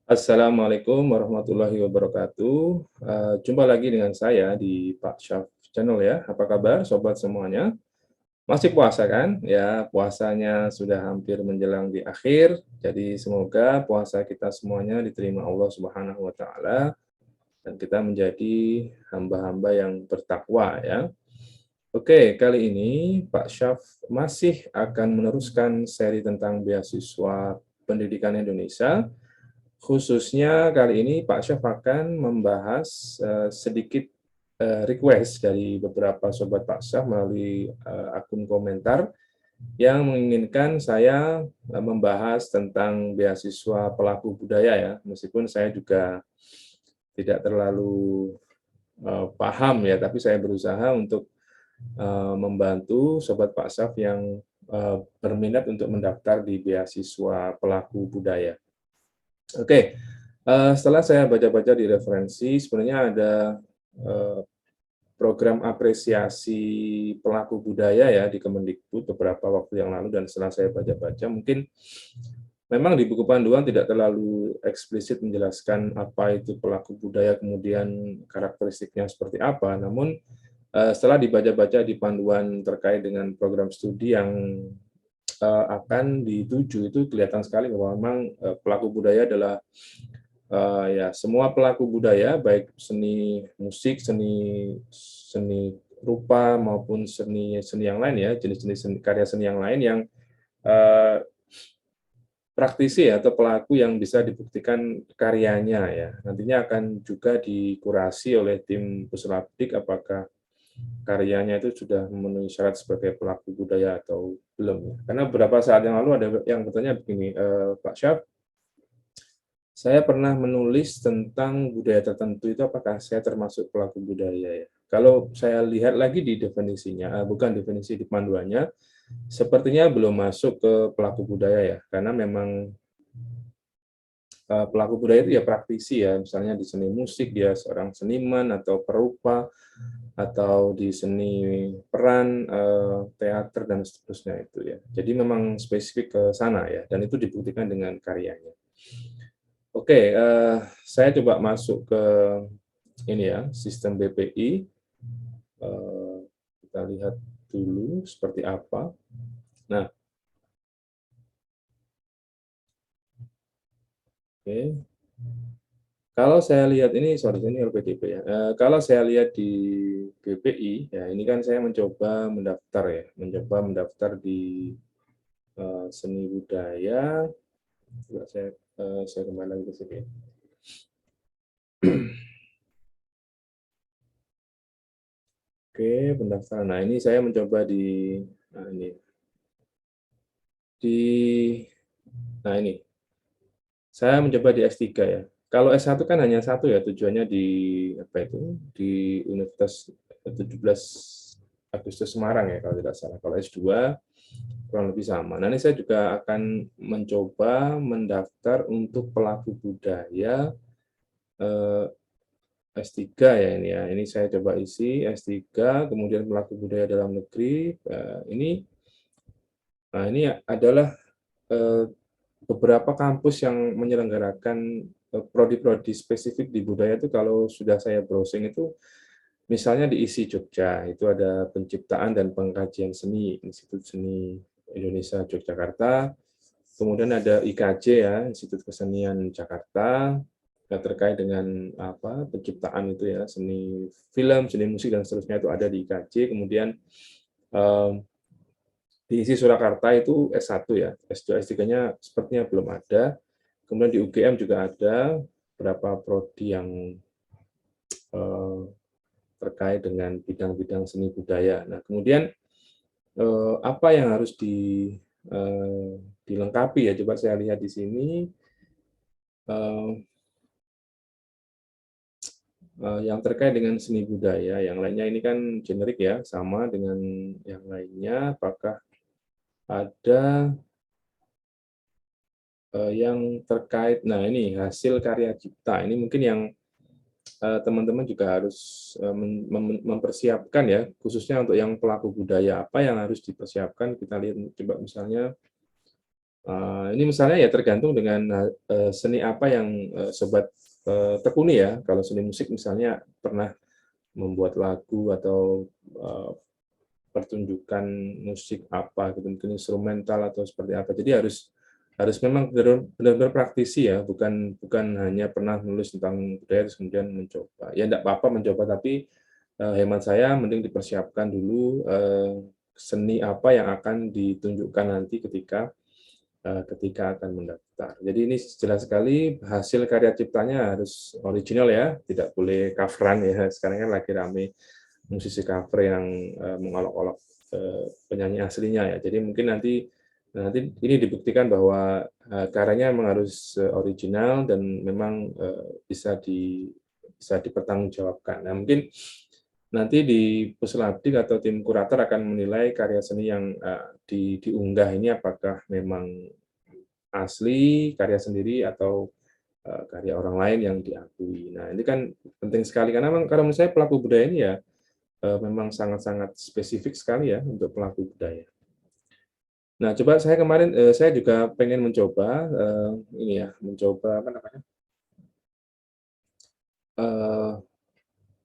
Assalamualaikum warahmatullahi wabarakatuh. Jumpa lagi dengan saya di Pak Syaf Channel ya. Apa kabar sobat semuanya? Masih puasa kan? Ya, puasanya sudah hampir menjelang di akhir. Jadi semoga puasa kita semuanya diterima Allah Subhanahu wa taala dan kita menjadi hamba-hamba yang bertakwa ya. Oke, kali ini Pak Syaf masih akan meneruskan seri tentang beasiswa pendidikan Indonesia. Khususnya kali ini Pak Syaf akan membahas sedikit request dari beberapa sobat Pak Syaf melalui akun komentar yang menginginkan saya membahas tentang beasiswa pelaku budaya ya, meskipun saya juga tidak terlalu paham ya, tapi saya berusaha untuk membantu sobat Pak Syaf yang berminat untuk mendaftar di beasiswa pelaku budaya. Oke, setelah saya baca-baca di referensi, sebenarnya ada program apresiasi pelaku budaya ya di Kemendikbud beberapa waktu yang lalu, dan setelah saya baca-baca, mungkin memang di buku panduan tidak terlalu eksplisit menjelaskan apa itu pelaku budaya, kemudian karakteristiknya seperti apa, namun setelah dibaca-baca di panduan terkait dengan program studi yang akan dituju, itu kelihatan sekali bahwa memang pelaku budaya adalah ya semua pelaku budaya, baik seni musik, seni rupa maupun seni yang lain ya, jenis-jenis karya seni yang lain yang uh, praktisi ya, atau pelaku yang bisa dibuktikan karyanya ya. Nantinya akan juga dikurasi oleh tim Puslapdik apakah karyanya itu sudah memenuhi syarat sebagai pelaku budaya atau belum ya. Karena beberapa saat yang lalu ada yang bertanya begini, Pak Syaf, saya pernah menulis tentang budaya tertentu, itu apakah saya termasuk pelaku budaya ya? Kalau saya lihat lagi di definisinya, bukan definisi di panduannya, sepertinya belum masuk ke pelaku budaya ya, karena memang pelaku budaya itu ya praktisi ya, misalnya di seni musik dia seorang seniman atau perupa, atau di seni peran, teater dan seterusnya itu ya. Jadi memang spesifik ke sana ya, dan itu dibuktikan dengan karyanya. Oke, saya coba masuk ke ini ya, sistem BPI. Kita lihat dulu seperti apa. Nah, oke. Kalau saya lihat ini, sorry, ini LPDP ya. Kalau saya lihat di BPI, ya ini kan saya mencoba mendaftar ya, mencoba mendaftar di seni budaya. Coba saya kembali lagi ke sini. Oke, pendaftaran. Nah, ini saya mencoba nah ini di, nah ini saya mencoba di S3 ya. Kalau S1 kan hanya satu ya, tujuannya di apa itu, di Universitas 17 Agustus Semarang ya kalau tidak salah. Kalau S2 kurang lebih sama. Nah, ini saya juga akan mencoba mendaftar untuk pelaku budaya S3 ya ini ya. Ini saya coba isi S3, kemudian pelaku budaya dalam negeri. Ini adalah eh, beberapa kampus yang menyelenggarakan prodi-prodi spesifik di budaya itu. Kalau sudah saya browsing itu, misalnya di ISI Jogja, itu ada penciptaan dan pengkajian seni, Institut Seni Indonesia Yogyakarta. Kemudian ada IKJ ya, Institut Kesenian Jakarta, terkait dengan apa penciptaan itu ya, seni film, seni musik dan seterusnya itu ada di IKJ. Kemudian eh, di ISI Surakarta itu S1 ya, S2, S3-nya sepertinya belum ada. Kemudian di UGM juga ada beberapa prodi yang eh, terkait dengan bidang-bidang seni budaya. Nah, kemudian apa yang harus dilengkapi ya? Coba saya lihat di sini. Yang terkait dengan seni budaya, yang lainnya ini kan generik ya, sama dengan yang lainnya. Apakah ada yang terkait, nah ini hasil karya cipta, ini mungkin yang teman-teman juga harus mempersiapkan ya, khususnya untuk yang pelaku budaya, apa yang harus dipersiapkan. Kita lihat coba misalnya Ini misalnya ya tergantung dengan seni apa yang sobat tekuni ya. Kalau seni musik misalnya pernah membuat lagu atau pertunjukan musik apa gitu, mungkin instrumental atau seperti apa. Jadi harus harus memang benar-benar praktisi ya, bukan bukan hanya pernah nulis tentang budaya terus kemudian mencoba. Ya enggak apa-apa mencoba, tapi hemat saya mending dipersiapkan dulu seni apa yang akan ditunjukkan nanti ketika ketika akan mendaftar. Jadi ini jelas sekali hasil karya ciptanya harus original ya, tidak boleh coveran ya. Sekarang kan lagi rame musisi cover yang mengolok-olok penyanyi aslinya ya. Jadi mungkin nanti nanti ini dibuktikan bahwa karyanya memang harus original dan memang bisa dipertanggungjawabkan. Nah, mungkin nanti di Puslabdik atau tim kurator akan menilai karya seni yang diunggah ini apakah memang asli, karya sendiri, atau karya orang lain yang diakui. Nah, ini kan penting sekali karena memang kalau menurut saya pelaku budaya ini ya memang sangat-sangat spesifik sekali ya untuk pelaku budaya. Nah, coba saya kemarin saya juga pengen mencoba ini ya, mencoba apa namanya? eh,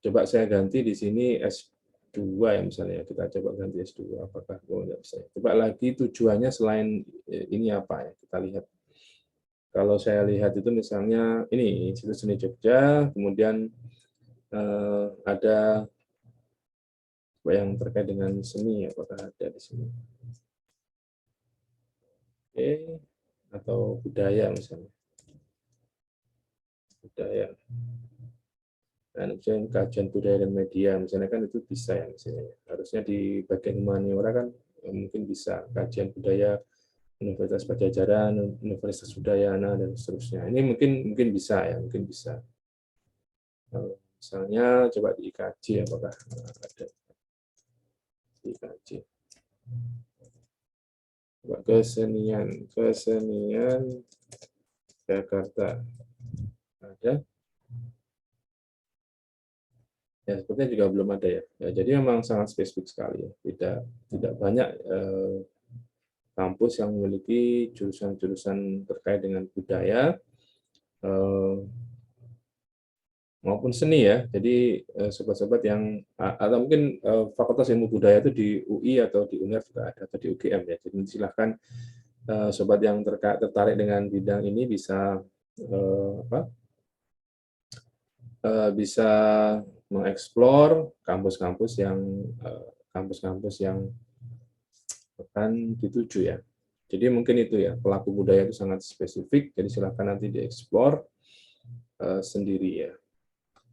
Coba saya ganti di sini S2 ya misalnya. Kita coba ganti S2 apakah nggak bisa. Coba lagi tujuannya selain ini apa ya? Kita lihat. Kalau saya lihat itu misalnya ini Institut Seni Jogja, kemudian ada yang terkait dengan seni, apakah ada di sini? Oke, atau budaya misalnya, budaya. Dan misalnya kajian budaya dan media, misalnya kan itu bisa ya misalnya. Harusnya di bagian humaniora kan mungkin bisa kajian budaya Universitas Pajajaran, Universitas Udayana dan seterusnya. Ini mungkin mungkin bisa ya, mungkin bisa. Misalnya coba di IKJ apakah ada di IKJ. Kesenian Jakarta ada ya, sepertinya juga belum ada ya. Jadi memang sangat spesifik sekali ya, tidak banyak kampus yang memiliki jurusan-jurusan terkait dengan budaya maupun seni ya. Jadi sobat-sobat yang atau mungkin Fakultas Ilmu Budaya itu di UI atau di UNER juga ada, atau di UGM ya. Jadi silahkan sobat yang tertarik dengan bidang ini bisa bisa mengeksplor kampus-kampus yang akan dituju ya. Jadi mungkin itu ya, pelaku budaya itu sangat spesifik, jadi silakan nanti dieksplor sendiri ya.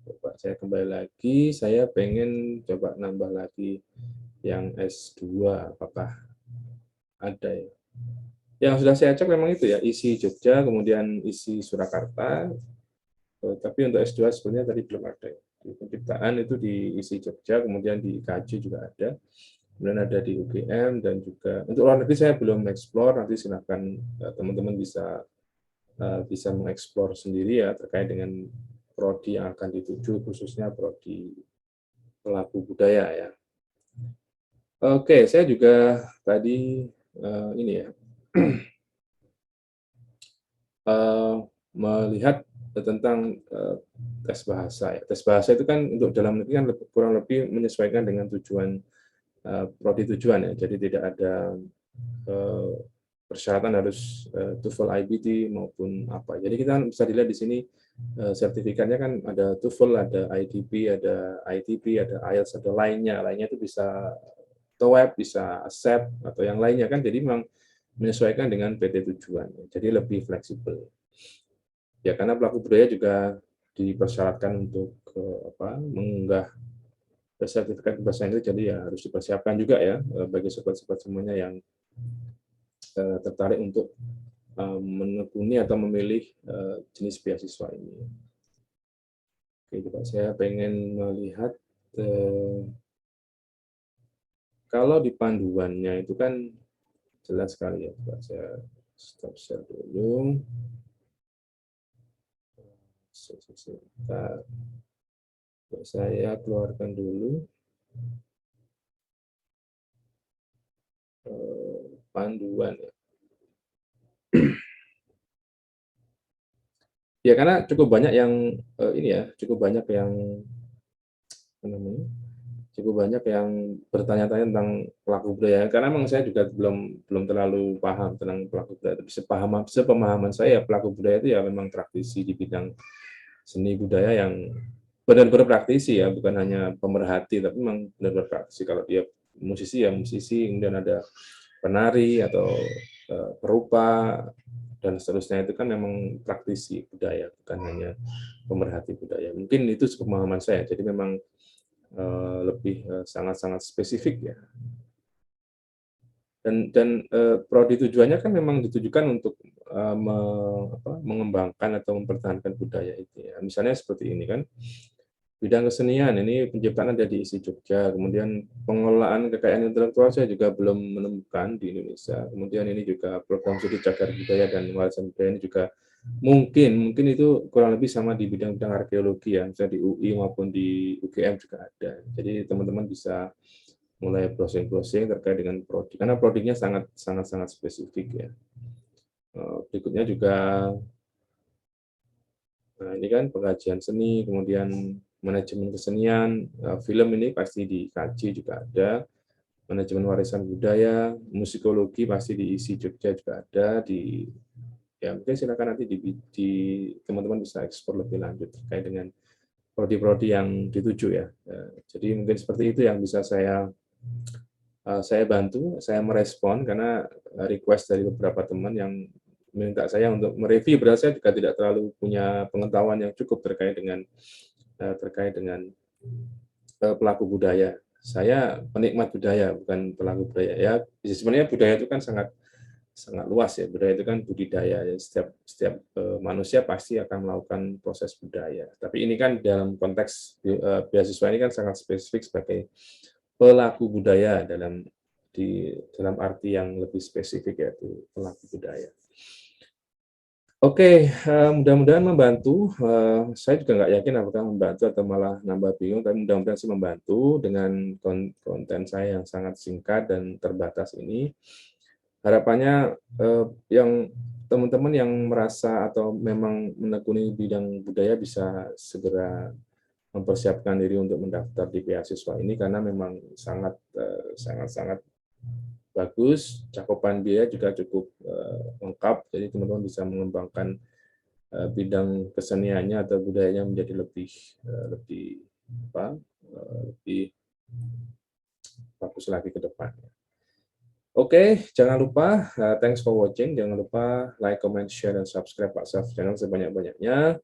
Coba saya kembali lagi, saya pengen coba nambah lagi yang S2, apakah ada ya. Yang sudah saya cek memang itu ya, isi Jogja, kemudian isi Surakarta, tapi untuk S2 sebenarnya tadi belum ada. Di penciptaan itu di isi Jogja, kemudian di IKJ juga ada, kemudian ada di UGM, dan juga untuk luar negeri saya belum eksplor, nanti silakan teman-teman bisa mengeksplor sendiri ya terkait dengan prodi yang akan dituju, khususnya prodi pelaku budaya ya. Oke, saya juga tadi ini ya melihat tentang tes bahasa ya. Tes bahasa itu kan untuk dalam negeri kan kurang lebih menyesuaikan dengan tujuan prodi tujuan ya. Jadi tidak ada persyaratan harus TOEFL IBT maupun apa. Jadi kita bisa dilihat di sini sertifikatnya kan ada TOEFL, ada IDP, ada ITP, ada IELTS, ada lainnya. Lainnya itu bisa TOEFL, bisa ASEP atau yang lainnya kan. Jadi memang menyesuaikan dengan PT tujuan. Jadi lebih fleksibel. Ya karena pelaku budaya juga dipersyaratkan untuk mengunggah sertifikat bahasa Inggris, jadi ya harus dipersiapkan juga ya bagi sobat-sobat semuanya yang tertarik untuk menekuni atau memilih jenis beasiswa ini. Oke, coba saya pengen melihat kalau di panduannya itu kan jelas sekali ya. Coba saya stop share dulu. Sebentar. Saya keluarkan dulu panduan ya. Ya karena cukup banyak yang ini ya, cukup banyak yang apa namanya, cukup banyak yang bertanya-tanya tentang pelaku budaya. Karena memang saya juga belum belum terlalu paham tentang pelaku budaya. Tapi sepemahaman saya pelaku budaya itu ya memang praktisi di bidang seni budaya yang benar-benar praktisi ya, bukan hanya pemerhati, tapi memang benar-benar praktisi. Kalau dia musisi ya musisi, kemudian ada penari atau perupa dan seterusnya itu kan memang praktisi budaya, bukan hanya pemerhati budaya. Mungkin itu pemahaman saya. Jadi memang lebih sangat-sangat spesifik ya. Dan prodi tujuannya kan memang ditujukan untuk mengembangkan atau mempertahankan budaya itu ya. Misalnya seperti ini kan, bidang kesenian ini penciptaan ada di ISI Jogja, kemudian pengelolaan kekayaan intelektual saya juga belum menemukan di Indonesia. Kemudian ini juga program studi cagar budaya dan warisan budaya ini juga mungkin itu kurang lebih sama di bidang-bidang arkeologi ya, misalnya di UI maupun di UGM juga ada. Jadi teman-teman bisa mulai browsing-browsing terkait dengan prodi, karena prodinya sangat spesifik ya. Berikutnya juga, nah ini kan pengajian seni, kemudian manajemen kesenian, film ini pasti dikaji juga ada, manajemen warisan budaya, musikologi pasti diisi Jogja juga ada, ya mungkin silakan nanti di teman-teman bisa eksplor lebih lanjut terkait dengan prodi-prodi yang dituju ya. Jadi mungkin seperti itu yang bisa saya bantu, saya merespon karena request dari beberapa teman yang minta saya untuk mereview, berarti saya juga tidak terlalu punya pengetahuan yang cukup terkait dengan pelaku budaya. Saya penikmat budaya, bukan pelaku budaya. Ya, sebenarnya budaya itu kan sangat luas ya. Budaya itu kan budidaya. Ya. Setiap manusia pasti akan melakukan proses budaya. Tapi ini kan dalam konteks beasiswa ini kan sangat spesifik sebagai pelaku budaya dalam arti yang lebih spesifik yaitu pelaku budaya. Oke, mudah-mudahan membantu. Saya juga nggak yakin apakah membantu atau malah nambah bingung, tapi mudah-mudahan sih membantu dengan konten saya yang sangat singkat dan terbatas ini. Harapannya yang teman-teman yang merasa atau memang menekuni bidang budaya bisa segera mempersiapkan diri untuk mendaftar di beasiswa ini karena memang sangat bagus, cakupan biaya juga cukup lengkap, jadi teman-teman bisa mengembangkan bidang keseniannya atau budayanya menjadi lebih bagus lagi ke depan. Oke, jangan lupa thanks for watching, jangan lupa like, comment, share, dan subscribe Pak Saf channel sebanyak-banyaknya.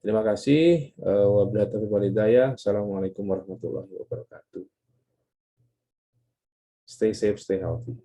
Terima kasih. Wabillahi taufiq wal hidayah. Assalamualaikum warahmatullahi wabarakatuh. Stay safe, stay healthy.